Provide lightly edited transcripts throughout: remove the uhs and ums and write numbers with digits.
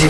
Hey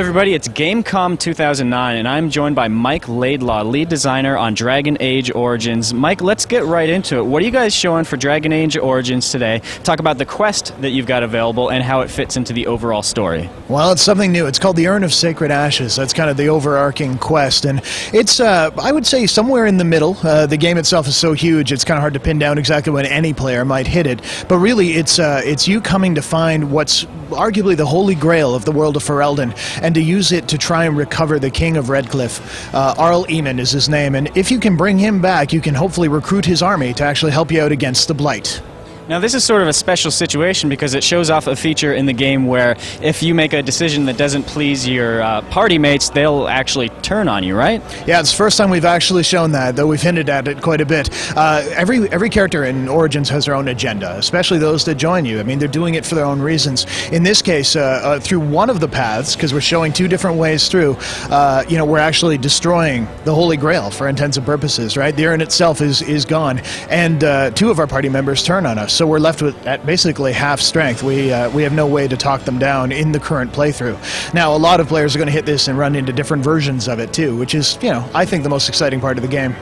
everybody, it's GamesCom 2009, and I'm joined by Mike Laidlaw, lead designer on Dragon Age Origins. Mike, let's get right into it. What are you guys showing for Dragon Age Origins today? Talk about the quest that you've got available and how it fits into the overall story. Well, it's something new. It's called the Urn of Sacred Ashes. That's kind of the overarching quest, and it's, I would say, somewhere in the middle. The game itself is so huge, it's kind of hard to pin down exactly when any player might hit it. But really, it's you coming to find what's arguably the holy grail of the world of Ferelden, and to use it to try and recover the king of Redcliffe. Arl Eamon is his name, and if you can bring him back, you can hopefully recruit his army to actually help you out against the Blight. Now this is sort of a special situation because it shows off a feature in the game where if you make a decision that doesn't please your party mates, they'll actually turn on you, right? Yeah, it's the first time we've actually shown that, though we've hinted at it quite a bit. Every character in Origins has their own agenda, especially those that join you. I mean, they're doing it for their own reasons. In this case, through one of the paths, because we're showing two different ways through, we're actually destroying the Holy Grail for intents and purposes, right? The urn itself is gone, and two of our party members turn on us. So we're left with at basically half strength. We have no way to talk them down in the current playthrough. Now, a lot of players are going to hit this and run into different versions of it too, which is, I think the most exciting part of the game.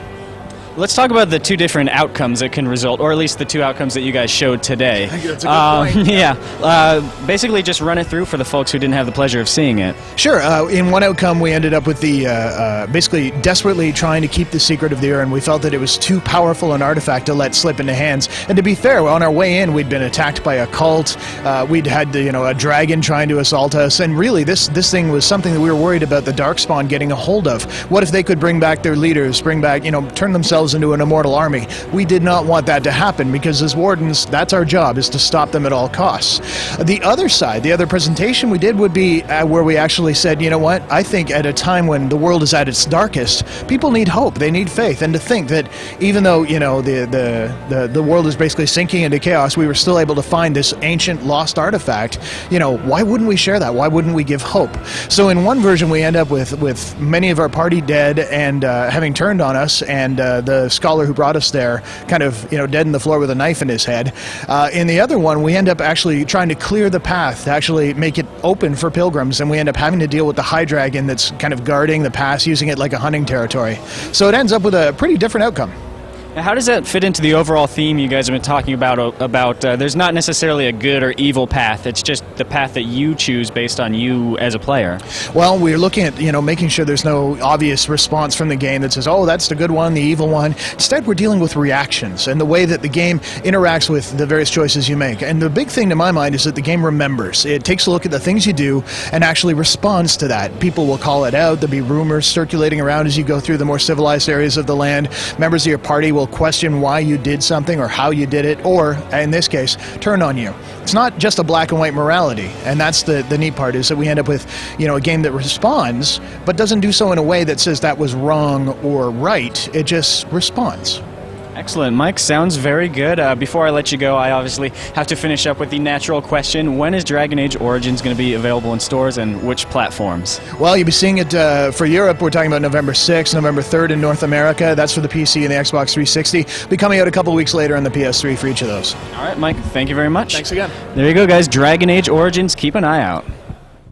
Let's talk about the two different outcomes that can result, or at least the two outcomes that you guys showed today. I think that's a good point. Yeah. Basically just run it through for the folks who didn't have the pleasure of seeing it. Sure. In one outcome, we ended up with the basically desperately trying to keep the secret of the urn. We felt that it was too powerful an artifact to let slip into hands. And to be fair, on our way in, we'd been attacked by a cult. We'd had a dragon trying to assault us. And really, this thing was something that we were worried about the Darkspawn getting a hold of. What if they could bring back their leaders, turn themselves into an immortal army? We did not want that to happen because as wardens, that's our job, is to stop them at all costs. The other side, the other presentation we did would be where we actually said, you know what, I think at a time when the world is at its darkest, people need hope, they need faith, and to think that even though, the world is basically sinking into chaos, we were still able to find this ancient lost artifact. Why wouldn't we share that? Why wouldn't we give hope? So in one version, we end up with many of our party dead and having turned on us, and the scholar who brought us there kind of dead in the floor with a knife in his head. In the other one, we end up actually trying to clear the path to actually make it open for pilgrims, and we end up having to deal with the High Dragon that's kind of guarding the pass, using it like a hunting territory. So it ends up with a pretty different outcome. Now, how does that fit into the overall theme you guys have been talking about there's not necessarily a good or evil path, it's just the path that you choose based on you as a player? Well, we're looking at, making sure there's no obvious response from the game that says, oh, that's the good one, the evil one. Instead, we're dealing with reactions and the way that the game interacts with the various choices you make. And the big thing to my mind is that the game remembers. It takes a look at the things you do and actually responds to that. People will call it out. There'll be rumors circulating around as you go through the more civilized areas of the land. Members of your party will question why you did something or how you did it, or in this case, turn on you. It's not just a black and white morality, and that's the neat part, is that we end up with a game that responds but doesn't do so in a way that says that was wrong or right. It just responds. Excellent, Mike. Sounds very good. Before I let you go, I obviously have to finish up with the natural question. When is Dragon Age Origins going to be available in stores, and which platforms? Well, you'll be seeing it for Europe. We're talking about November 6th, November 3rd in North America. That's for the PC and the Xbox 360. Be coming out a couple weeks later on the PS3 for each of those. All right, Mike. Thank you very much. Thanks again. There you go, guys. Dragon Age Origins. Keep an eye out.